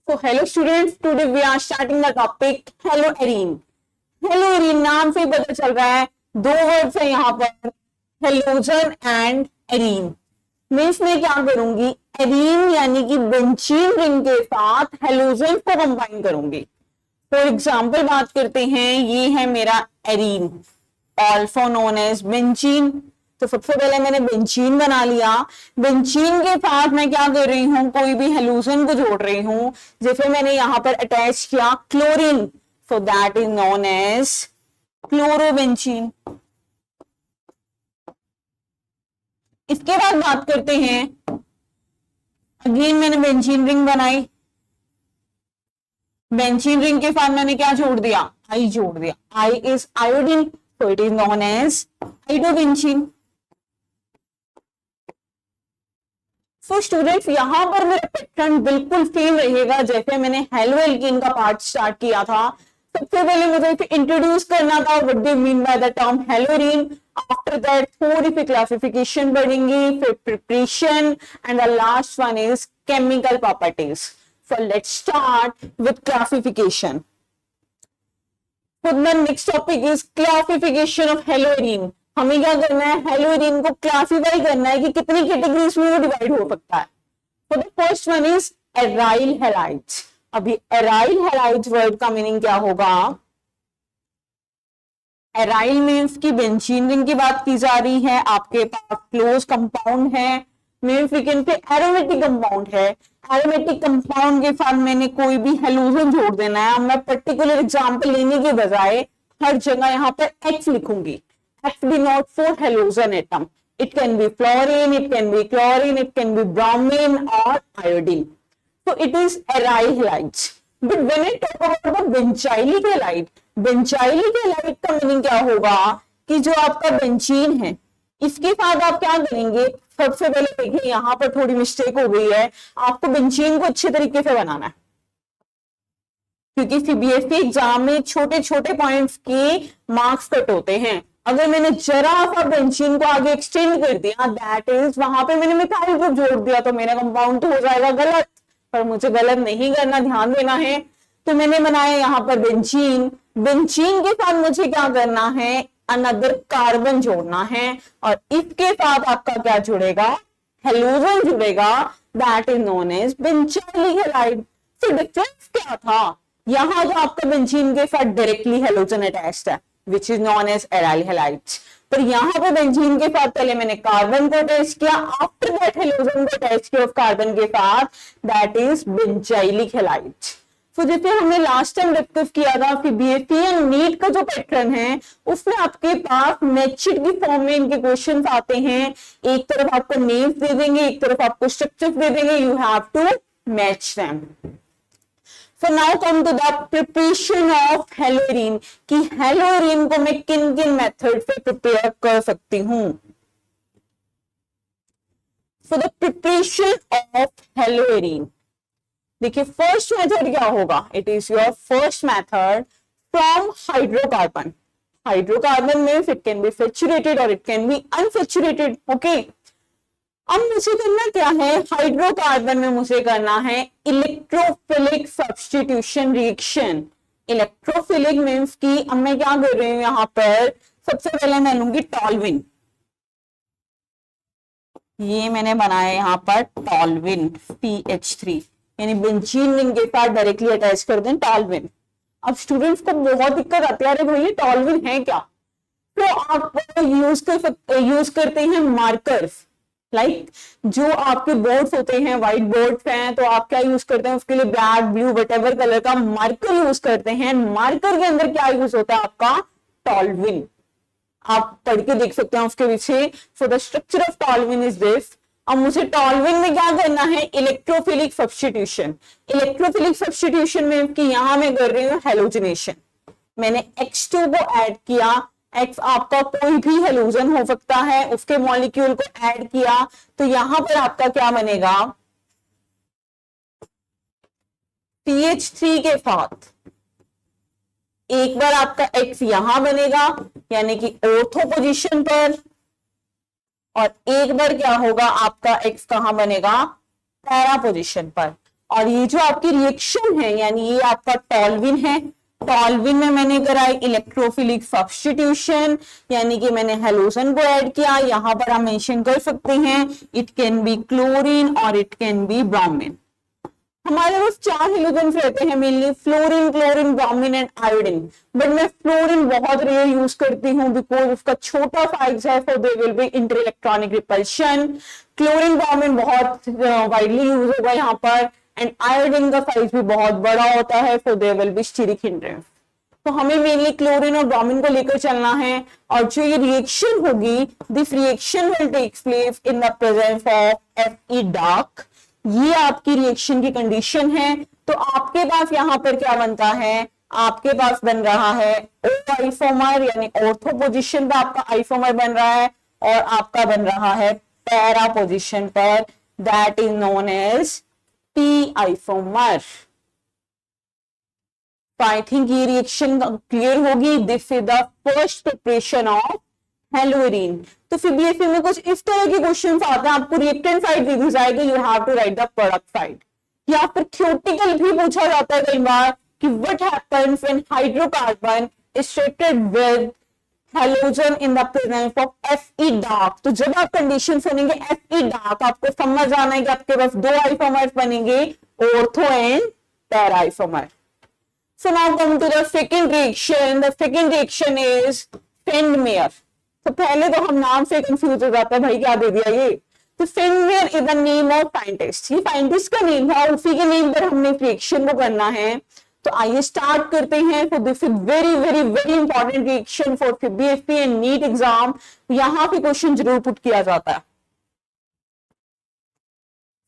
So hello students, today we are starting the topic haloarene. Haloarene नाम से ही पता चल रहा है, दो वर्ड्स है यहाँ पर, हेलोजन एंड एरीन। मैं इसमें क्या करूंगी, एरीन यानी कि बेंजीन रिंग के साथ हेलोजन को कंबाइन करूंगी। फॉर एग्जाम्पल बात करते हैं, ये है मेरा arene, also known as benzene. तो सबसे पहले मैंने बेंजीन बना लिया। बेंजीन के साथ मैं क्या कर रही हूं, कोई भी हेलोजन को जोड़ रही हूं। जैसे मैंने यहां पर अटैच किया chlorine, so that is known as chlorobenzene. इसके बाद बात करते हैं, अगेन मैंने बेंजीन रिंग बनाई। बेंजीन रिंग के साथ मैंने क्या जोड़ दिया, आई जोड़ दिया। I is iodine, so it is known as iodobenzene. So students, यहां पर मेरा पैटर्न बिल्कुल सेम रहेगा जैसे मैंने हेलोएल्कीन का पार्ट स्टार्ट किया था। सबसे पहले मुझे इंट्रोड्यूस करना था what do you mean by the term haloarene. After that थोड़ी सी क्लासिफिकेशन बढ़ेंगी, फिर preparation and the last one is chemical properties. So let's start with classification. So the next topic is classification of haloarene. हमें क्या करना है, haloarene को classify करना है कि कितनी कैटेगरीज में वो डिवाइड हो सकता है। तो the first one is aryl halides. अभी एराइल हैलाइड्स वर्ड का मीनिंग क्या होगा, एराइल मीन्स की बेंजीन रिंग की बात की जा रही है, आपके पास क्लोज कंपाउंड है, means we can say aromatic compound है। एरोमेटिक कंपाउंड के साथ मैंने कोई भी हेलोजन जोड़ देना है। मैं पर्टिकुलर एग्जांपल लेने के बजाय हर जगह यहाँ पर एक्स लिखूंगी। X denote for halogen atom. It can be fluorine, it can be chlorine, it can be bromine or iodine. So it is aryl halides. But when I talk about the benzylic halide, benzylic halide का meaning क्या होगा कि जो आपका benzene है, इसके साथ आप क्या करेंगे। सबसे पहले देखिए, यहाँ पर थोड़ी मिस्टेक हो गई है, आपको बेंजीन को अच्छे तरीके से बनाना है, क्योंकि सीबीएसई एग्जाम में छोटे छोटे पॉइंट्स के मार्क्स कट होते हैं। अगर मैंने जरा सा बेंजीन को आगे एक्सटेंड कर दिया, दैट इज वहां पे मैंने मिथाइल ग्रुप जोड़ दिया, तो मेरा कंपाउंड तो हो जाएगा गलत। पर मुझे गलत नहीं करना, ध्यान देना है। तो मैंने बनाया यहाँ पर बेंजीन। बेंजीन के साथ मुझे क्या करना है, अनदर कार्बन जोड़ना है, और इसके साथ आपका क्या जुड़ेगा, हेलोजन जुड़ेगा, that is known as benzylic halide. तो डिफरेंस क्या था, यहाँ जो आपका बेंजीन के साथ डायरेक्टली हेलोजन अटैच्ड है, which is known as aryl halides, पर यहाँ पे बेंजीन के साथ पहले मैंने कार्बन को अटैच किया, आफ्टर दैट हेलोजन को अटैच किया कार्बन के साथ, दैट इज बेंजाइलिक हैलाइड्स। तो जैसे हमने लास्ट टाइम डिस्कस किया था कि बीएससी या नीट का जो पैटर्न है, उसमें आपके पास मैचशीट की फॉर्म में इनके क्वेश्चंस आते हैं। एक तरफ आपको नेम्स दे देंगे, एक तरफ आपको स्ट्रक्चर्स दे देंगे, you have to match them. So now come to the preparation of haloarene, कि हेलोएरीन को मैं किन किन मेथड से प्रिपेयर कर सकती हूं। So the preparation of haloarene, देखिए फर्स्ट मेथड क्या होगा, it is your first method from hydrocarbon. Hydrocarbon में इट कैन बी सैचुरेटेड और it can B unsaturated, okay. अब मुझे करना क्या है, हाइड्रोकार्बन में मुझे करना है electrophilic substitution reaction. Electrophilic means की अब मैं क्या कर रही हूं, यहाँ पर सबसे पहले मैं लूंगी टॉल्विन। ये मैंने बनाया यहाँ पर टॉल्विन CH3, यानी बेंजीन रिंग के साथ डायरेक्टली अटैच कर दें टॉल्विन। अब स्टूडेंट्स को बहुत दिक्कत आती है, अरे भाई टॉल्विन है क्या। तो आप यूज करते हैं मार्कर्स, लाइक जो आपके बोर्ड्स होते हैं, व्हाइट बोर्ड्स हैं, तो आप क्या यूज करते हैं उसके लिए, ब्लैक, ब्लू, व्हाटएवर कलर का मार्कर यूज करते हैं। मार्कर के अंदर क्या यूज होता है आपका, टॉल्विन। आप पढ़ के देख सकते हैं उसके पीछे। So the structure of toluene is this. अब मुझे टॉल्विन में क्या करना है, इलेक्ट्रोफिलिक सब्स्टिट्यूशन। इलेक्ट्रोफिलिक सब्स्टिट्यूशन में कि यहां मैं कर रही हूँ हेलोजनेशन। मैंने X2 को ऐड किया, X आपका कोई भी हेलोजन हो सकता है, उसके मॉलिक्यूल को ऐड किया, तो यहां पर आपका क्या बनेगा, CH3 के साथ एक बार आपका X यहां बनेगा, यानी कि ऑर्थो पोजीशन पर, और एक बार क्या होगा आपका X कहां बनेगा, पैरा पोजीशन पर। और ये जो आपकी रिएक्शन है यानी ये आपका टॉल्विन है, टॉल्विन में मैंने कराई इलेक्ट्रोफिलिक सब्स्टिट्यूशन, यानी कि मैंने हेलोजन को ऐड किया। यहां पर आप मेंशन कर सकते हैं इट कैन बी क्लोरीन और इट कैन बी ब्रोमीन। हमारे पास 4 हेलोजेंस रहते हैं mainly, fluorine, chlorine, bromine and iodine, but मैं फ्लोरीन बहुत रेयर यूज करती हूँ बिकॉज उसका छोटा साइज है, so there will be inter electronic repulsion. Chlorine, bromine बहुत वाइडली यूज होगा यहाँ पर, एंड आयोडीन का साइज भी बहुत बड़ा होता है, so there will be steric hindrance. तो हमें मेनली क्लोरीन और ब्रोमीन को लेकर चलना है, और जो ये रिएक्शन होगी, this reaction will take place in the presence of Fe dark. ये आपकी रिएक्शन की कंडीशन है। तो आपके पास यहां पर क्या बनता है, आपके पास बन रहा है O आइसोमर, यानी ऑर्थो पोजीशन पे आपका आइसोमर बन रहा है, और आपका बन रहा है पैरा पोजीशन पर, that is known as P isomer. तो आई थिंक ये रिएक्शन क्लियर होगी। This is the first preparation of haloarene. तो फिर बीएससी में कुछ इस तरह के क्वेश्चन आते हैं, आपको रिएक्टेंट साइड दी दी जाएगी, you have to write the product side. या फिर थ्योरेटिकल भी पूछा जाता है कई बार कि what happens when hydrocarbon is reacted with halogen in the presence of Fe dark. तो जब आप कंडीशन सुनेंगे Fe डार्क, आपको समझ आना है कि आपके पास 2 आइसोमर्स बनेंगे, ortho and para isomer. So now come to the second reaction. The second reaction is Fendmeyer. तो पहले तो हम नाम से कंफ्यूज हो जाते हैं, भाई क्या दे दिया ये। तो Fendmeyer is the name of scientist. ये साइंटिस्ट का नेम है, उसी के नेम पर हमने रिएक्शन को करना है। तो आइए स्टार्ट करते हैं। So this is very very very important reaction for BSP and NEET exam. यहाँ पे क्वेश्चन जरूर पुट किया जाता है।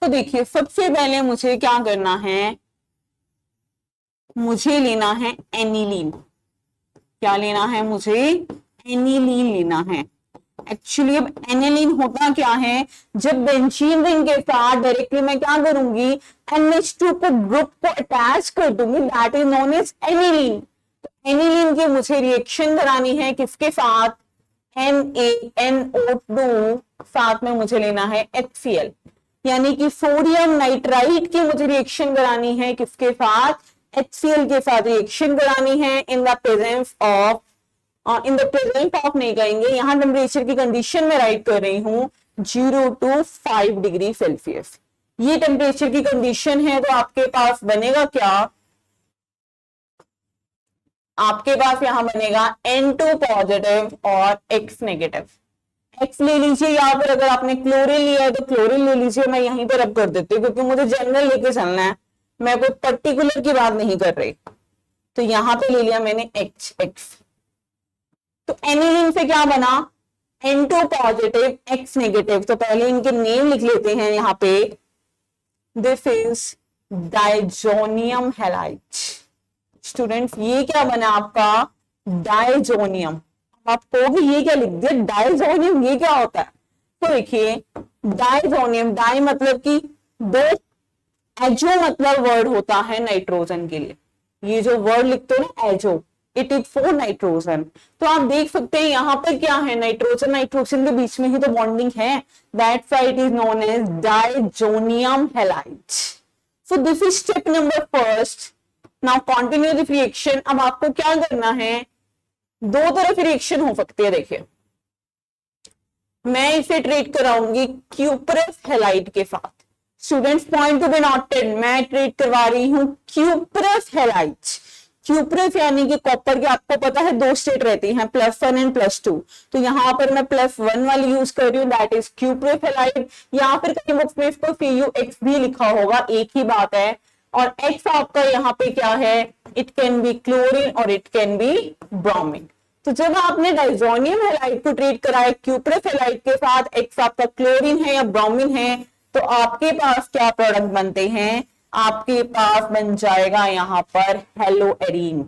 तो देखिए सबसे पहले मुझे क्या करना है, मुझे लेना है एनिलीन। क्या लेना है मुझे, एनिलीन लेना है। एक्चुअली अब एनिलीन होता क्या है, जब बेंजीन रिंग के साथ डायरेक्टली मैं क्या करूंगी, NH2 को ग्रुप को अटैच कर दूंगी, that is known as aniline. तो एनिलीन की मुझे रिएक्शन करानी है किसके साथ, NaNO2, साथ में मुझे लेना है HCl, यानी कि सोडियम नाइट्राइट की मुझे रिएक्शन करानी है किसके साथ, HCl के साथ रिएक्शन करानी है इन the presence of, in the presence of नहीं कहेंगे, यहां टेम्परेचर की कंडीशन में राइट कर रही हूं 0 to 5 डिग्री सेल्सियस। ये टेम्परेचर की कंडीशन है। तो आपके पास बनेगा क्या, आपके पास यहां बनेगा N2 पॉजिटिव और X नेगेटिव। X ले लीजिए, यहाँ पर अगर आपने क्लोरीन लिया है तो क्लोरीन ले लीजिए, मैं यहीं पर अब कर देती हूँ क्योंकि मुझे जनरल लेके चलना है, मैं कोई पर्टिकुलर की बात नहीं कर रही। तो यहां पे ले लिया मैंने X। तो एनिलीन से क्या बना, N2 पॉजिटिव X नेगेटिव। तो पहले इनके नेम लिख लेते हैं यहाँ पे, this is diazonium halide. Students ये क्या बना आपका, डाइजोनियम। आप कहोगे ये क्या लिख दिया डाइजोनियम, ये क्या होता है। तो देखिए डाइजोनियम, डाई मतलब कि दो, एजो मतलब वर्ड होता है नाइट्रोजन के लिए, ये जो वर्ड लिखते हो ना azo, it is for nitrogen. तो आप देख सकते हैं यहाँ पर क्या है, नाइट्रोजन नाइट्रोजन के बीच में ही तो बॉन्डिंग है, that's why it is known as diazonium halide. So this is step number first. Now continue the reaction. अब आपको क्या करना है, दो तरफ रिएक्शन हो सकती है। देखिए मैं इसे ट्रीट कराऊंगी क्यूपरस हैलाइड के साथ। Students point to be noted, मैं ट्रीट करवा रही हूं क्यूपरस हैलाइड। क्यूपरस यानी कि कॉपर के आपको पता है 2 स्टेट रहती हैं, +1 एंड +2। तो यहाँ पर मैं +1 वाली यूज कर रही हूँ, दैट इज क्यूपरस हैलाइड। यहाँ पर कई बुक्स में इसको CuX भी लिखा होगा, एक ही बात है। और X आपका यहाँ पे क्या है, इट कैन बी क्लोरीन और इट कैन बी ब्रोमीन। तो जब आपने डाइजोनियम हैलाइड को ट्रीट कराया क्यूपरस हैलाइड के साथ, X आपका क्लोरीन है या ब्रोमीन है, तो आपके पास क्या प्रोडक्ट बनते हैं, आपके पास बन जाएगा यहाँ पर हेलोएरीन।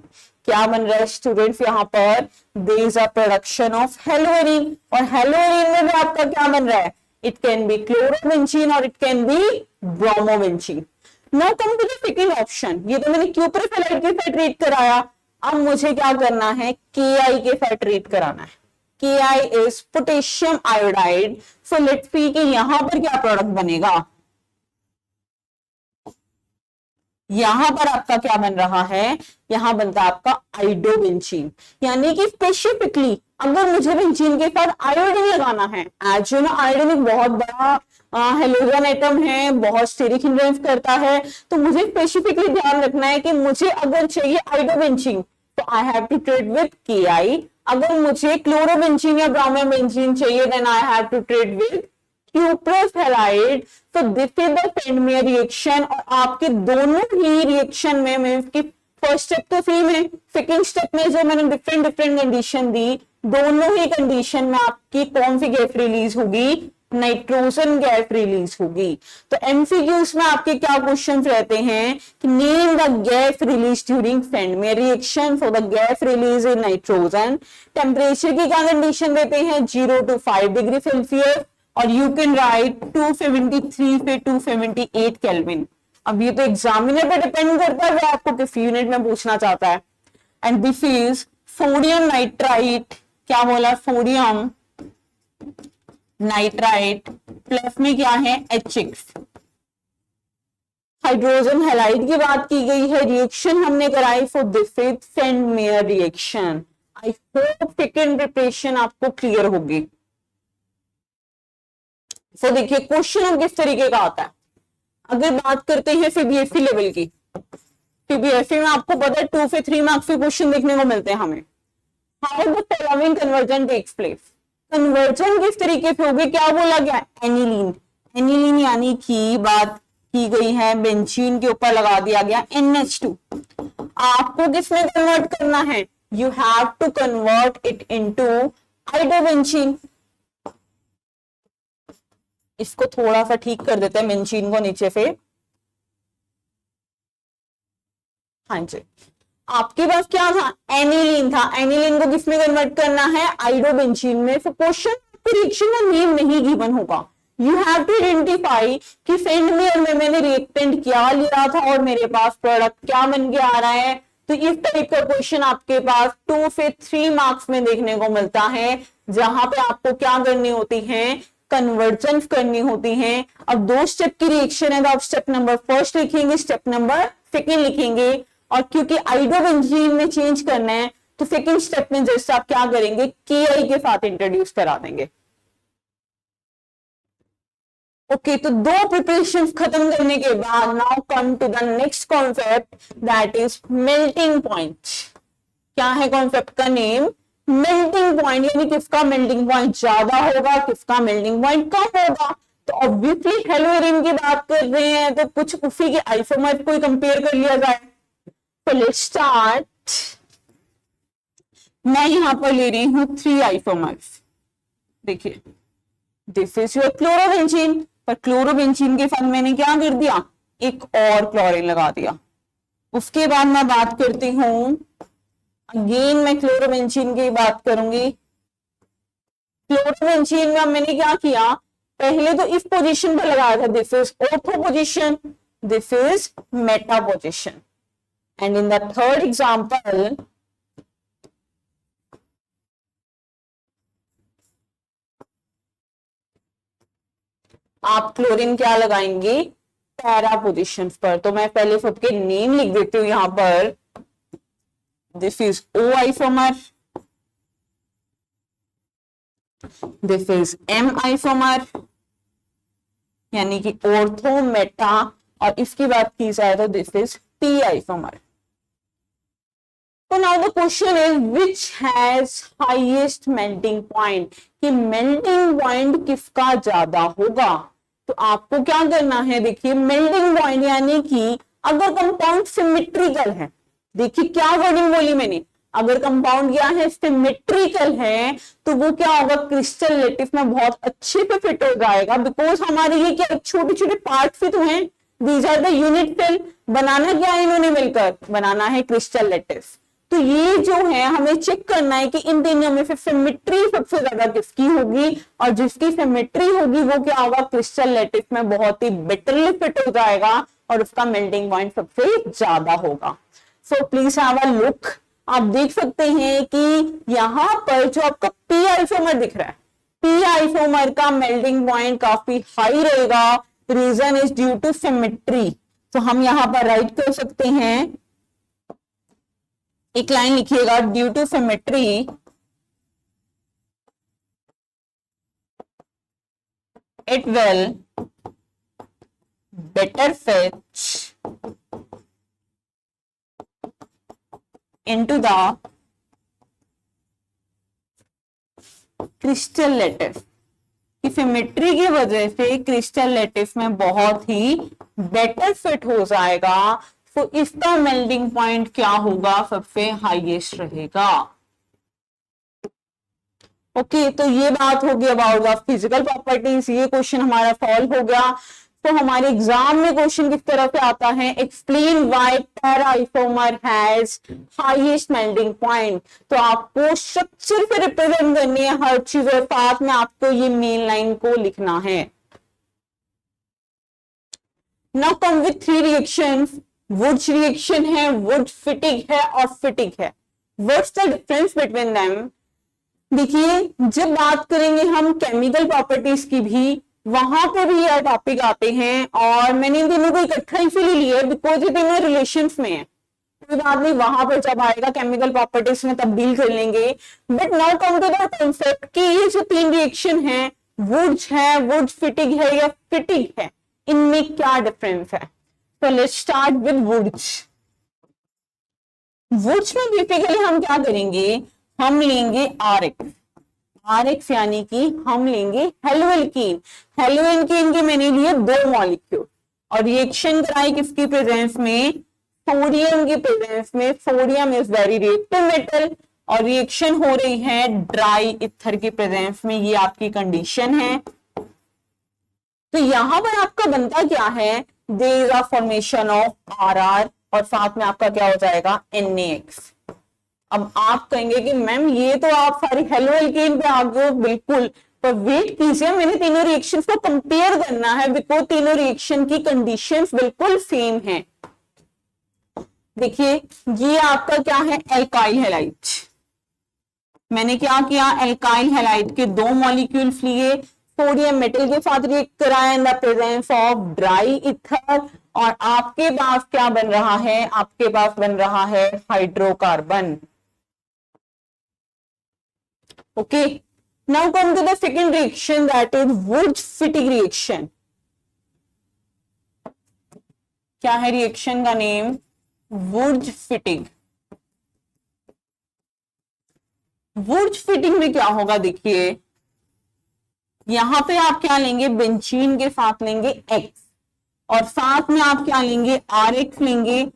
क्या बन रहा है स्टूडेंट्स, यहाँ पर there is a production of haloarene. और हेलोएरीन में भी आपका क्या बन रहा है, इट कैन बी क्लोरोबेंजीन और it can be bromobenzene. Now come to the second option. ये तो मैंने क्यूपरस हैलाइड के साथ ट्रीट कराया, अब मुझे क्या करना है, Ki के साथ ट्रीट कराना है। Ki is potassium iodide. So let's see कि यहां पर क्या प्रोडक्ट बनेगा, यहां पर आपका क्या बन रहा है, यहां बनता है आपका आइडोबेंजीन। यानी कि स्पेसिफिकली अगर मुझे बेंजीन के साथ आयोडीन लगाना है, एज यू नो आयोडीन एक बहुत बड़ा हेलोजन एटम है, बहुत स्टेरिक हिंड्रेंस करता है, तो मुझे स्पेसिफिकली ध्यान रखना है कि मुझे अगर चाहिए आइडोबेंजीन तो I have to treat with KI। अगर मुझे क्लोरोबेंजीन या ब्रोमोबेंजीन चाहिए then I have to treat with cuprous halide. तो this is the Sandmeyer reaction, और आपके दोनों ही रिएक्शन में मींस की फर्स्ट स्टेप तो सेम है, सेकंड स्टेप में जो मैंने डिफरेंट डिफरेंट कंडीशन दी, दोनों ही कंडीशन में आपकी कौन सी गैस रिलीज होगी, नाइट्रोजन गैस रिलीज होगी। तो एमसीक्यूज में आपके क्या क्वेश्चन रहते हैं कि name the gas release during Sandmeyer reaction, for the gas release in nitrogen. Temperature की क्या कंडीशन देते हैं, 0 to 5 डिग्री सेल्सियस, और यू कैन राइट 273 से 278 केल्विन। अब ये तो एग्जामिनर पे डिपेंड करता है, वो आपको किस यूनिट में पूछना चाहता है। And this is sodium nitrite, क्या बोला, सोडियम नाइट्राइट प्लस में क्या है HX। हाइड्रोजन हैलाइड की बात की गई है, रिएक्शन हमने कराई for this is Sandmeyer reaction. I hope second preparation आपको क्लियर होगी। तो देखिए क्वेश्चन अब किस तरीके का आता है। अगर बात करते हैं सीबीएसई लेवल की, सीबीएसई में आपको पता है 2 से 3 मार्क्स के क्वेश्चन देखने को मिलते हैं हमें। How the following conversion takes place, conversion किस तरीके से होगी, क्या बोला गया, एनिलीन। एनिलीन यानी कि बात की गई है बेंजीन के ऊपर लगा दिया गया NH2। आपको किसमें कन्वर्ट करना है, you have to convert it into iodobenzene. इसको थोड़ा सा ठीक कर देते हैं बेंजीन को नीचे से। हाँ जी, आपके पास क्या था, एनिलीन था, एनिलीन को किसमें कन्वर्ट करना है, आइडोबेंजीन में। तो क्वेश्चन रिएक्शन का नेम नहीं गिवन होगा, यू हैव टू आइडेंटिफाई कि सेंडमेयर में मैंने रिएक्टेंट क्या लिया था और मेरे पास प्रोडक्ट क्या बन के आ रहा है। तो इस टाइप का क्वेश्चन आपके पास 2 से 3 मार्क्स में देखने को मिलता है, जहां पे आपको क्या करनी होती है, कन्वर्जन करनी होती है। अब 2 स्टेप की रिएक्शन है तो आप स्टेप नंबर फर्स्ट लिखेंगे, स्टेप नंबर सेकेंड लिखेंगे, और क्योंकि आइडोबेंजीन में चेंज करना है तो सेकेंड स्टेप में जैसे आप क्या करेंगे, KI के साथ इंट्रोड्यूस करा देंगे। ओके, तो 2 प्रिपरेशन खत्म करने के बाद now come to the next concept that is melting point. क्या है कॉन्सेप्ट का नेम, मेल्टिंग पॉइंट, यानी किसका मेल्टिंग पॉइंट ज्यादा होगा, किसका मेल्टिंग पॉइंट कम होगा। तो ऑब्वियसली हेलोरिन की बात कर रहे हैं तो कुछ उसी के आइसोमर को कंपेयर कर लिया जाए। तो लेट्स स्टार्ट, मैं यहां पर ले रही हूं 3 आइसोमर्स। देखिए दिस इज योर क्लोरोबेंजीन, पर क्लोरोबेंजीन के साथ मैंने क्या कर दिया, एक और क्लोरीन लगा दिया। उसके बाद मैं बात करती हूं, अगेन मैं क्लोरोबेंजीन की बात करूंगी। क्लोरोबेंजीन में मैंने क्या किया, पहले तो इस पोजीशन पर लगाया था, this is ortho position, this is Meta position. And in the third example आप क्लोरीन क्या लगाएंगे, पैरा पोजीशन पर। तो मैं पहले सबके नेम लिख देती हूं यहां पर, this is O isomer, this is M isomer यानी कि ऑर्थो मेटा, और इसकी बात की जाए तो दिस इज T आइसोमर। तो now the question is which has highest melting point, कि मेल्टिंग पॉइंट किसका ज्यादा होगा। तो आपको क्या करना है, देखिए मेल्टिंग पॉइंट यानी कि अगर कंपाउंड सिमेट्रिकल है, देखिए क्या वर्डिंग बोली मैंने, अगर कंपाउंड क्या है, सिमेट्रिकल है, तो वो क्या होगा, क्रिस्टल लैटिस में बहुत अच्छे पे फिट हो जाएगा। बिकॉज हमारे ये क्या छोटे छोटे पार्ट फिट हुए हैं, these are the unit cell. बनाना क्या है इन्होंने मिलकर, बनाना है क्रिस्टल लैटिस। तो ये जो है हमें चेक करना है कि इन तीनों में से सिमेट्री सबसे ज्यादा किसकी होगी, और जिसकी सिमेट्री होगी वो क्या होगा, क्रिस्टल लैटिस में बहुत ही बेटरली फिट हो जाएगा और उसका मेल्टिंग पॉइंट सबसे ज्यादा होगा। So please have a look, आप देख सकते हैं कि यहां पर जो आपका P आइसोमर दिख रहा है, P आइसोमर का मेल्टिंग पॉइंट काफी हाई रहेगा। Reason is due to symmetry. तो हम यहां पर राइट कर सकते हैं, एक लाइन लिखिएगा, due to symmetry it will better fit into the crystal lattice. Symmetry की वजह से क्रिस्टल लैटिस में बहुत ही बेटर फिट हो जाएगा, तो इसका मेल्टिंग पॉइंट क्या होगा, सबसे हाईएस्ट रहेगा। ओके तो ये बात होगी अबाउट द फिजिकल प्रॉपर्टीज, ये क्वेश्चन हमारा सॉल्व हो गया। तो हमारे एग्जाम में क्वेश्चन किस तरह से आता है, explain why para isomer has highest melting point. तो आपको स्ट्रक्चर पे रिप्रेजेंट करनी है हर चीज, और साथ में आपको ये मेन लाइन को लिखना है। Now come with 3 reactions. Wurtz reaction है, वुड फिटिंग है और फिटिंग है। What's the difference between them? देखिए जब बात करेंगे हम केमिकल प्रॉपर्टीज की भी, वहां पे भी यह टॉपिक आते हैं, और मैंने इन दोनों को इकट्ठा इसीलिए लिया है बिकॉज ये दोनों रिलेशंस में है। कोई बात नहीं, वहां पर जब आएगा केमिकल प्रॉपर्टीज में तब्दील कर लेंगे। But now come to the concept कि ये जो 3 रिएक्शन है, वुड्स है, वुड फिटिंग है या फिटिंग है, इनमें क्या डिफरेंस है? तो let's start with Wurtz. Wurtz में बेसिकली हम क्या करेंगे, हम लेंगे RX यानी कि हम लेंगे हेलोएल्कीन। हेलोएल्कीन के मैंने लिए 2 मॉलिक्यूल और रिएक्शन कराई किसकी प्रेजेंस में, सोडियम की प्रेजेंस में। Sodium is very reactive metal और रिएक्शन हो रही है ड्राई इथर की प्रेजेंस में, ये आपकी कंडीशन है। तो यहां पर आपका बनता क्या है, there is a formation of RR और साथ में आपका क्या हो जाएगा, NaX। अब आप कहेंगे कि मैम ये तो आप सारी हेलोएल्केन पे आ गए, बिल्कुल, पर वेट कीजिए, मैंने तीनों रिएक्शंस को कंपेयर करना है बिकॉज तीनों रिएक्शन की कंडीशंस बिल्कुल सेम है। देखिए ये आपका क्या है, एल्काइल हैलाइड। मैंने क्या किया, एल्काइल हैलाइड के 2 मॉलिक्यूल्स लिए, सोडियम मेटल के साथ रिएक्ट कराया इन the presence of dry ether, और आपके पास क्या बन रहा है, आपके पास बन रहा है hydrocarbon. Okay, now come to the second reaction, that is Wurtz-Fittig reaction. क्या है रिएक्शन का नेम, Wurtz-Fittig। Wurtz-Fittig में क्या होगा, देखिए यहां पे आप क्या लेंगे, बेंजीन के साथ लेंगे X और साथ में आप क्या लेंगे, RX लेंगे,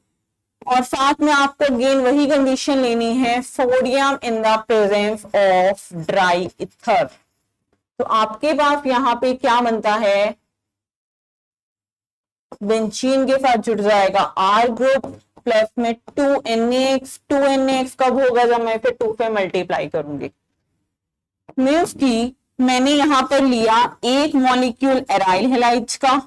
और साथ में आपको अगेन वही कंडीशन लेनी है, sodium in the presence of dry ether. तो आपके पास यहां पे क्या बनता है, बेंजीन के साथ जुड़ जाएगा R ग्रुप प्लस में 2NaX। 2NaX कब होगा, जब मैं फिर 2 से मल्टीप्लाई करूंगी। मीन्स की मैंने यहां पर लिया 1 मॉलिक्यूल एराइल हैलाइड्स का,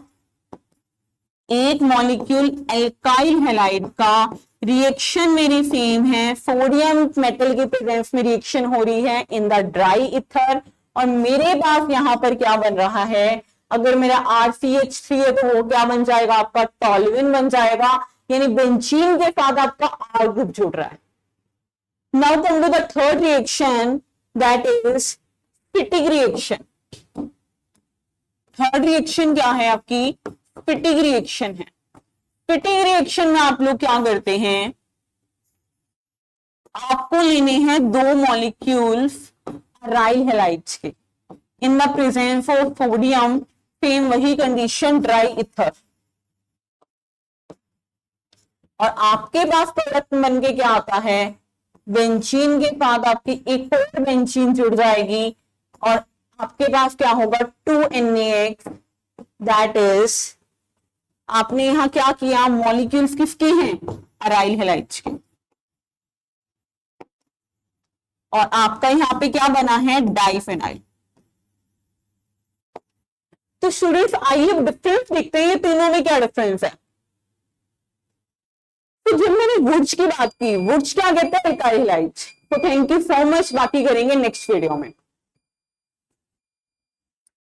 1 मॉलिक्यूल एल्काइल हैलाइड का, रिएक्शन मेरी सेम है, सोडियम मेटल के प्रेजेंस में रिएक्शन हो रही है इन द ड्राई इथर, और मेरे पास यहां पर क्या बन रहा है, अगर मेरा RCH3 है तो वो क्या बन जाएगा, आपका टॉल्यूइन बन जाएगा, यानी बेंजीन के साथ आपका R ग्रुप जुड़ रहा है। Now come to the third reaction, that is Fittig reaction. Third reaction क्या है आपकी, फिटिग रिएक्शन है। फिटिग रिएक्शन में आप लोग क्या करते हैं, आपको लेने हैं 2 मॉलिक्यूल्स एराइल हैलाइड्स के इन the presence of sodium, same वही कंडीशन ड्राई इथर, और आपके पास प्रोडक्ट बन के क्या आता है, बेंजीन के साथ आपकी एक और बेंजीन जुड़ जाएगी और आपके पास क्या होगा, 2NaX। दैट इज आपने यहां क्या किया, मॉलिक्यूल्स किसके हैं, एराइल हैलाइड्स के, और आपका यहां पे क्या बना है, डाइफेनाइल। तो स्टूडेंट्स आइए डिफरेंस देखते हैं, ये तीनों में क्या डिफरेंस है। तो जब मैंने वुड्स की बात की, वुड्स क्या कहते हैं, एल्काइल हैलाइड्स। तो थैंक यू सो मच, बाकी करेंगे नेक्स्ट वीडियो में।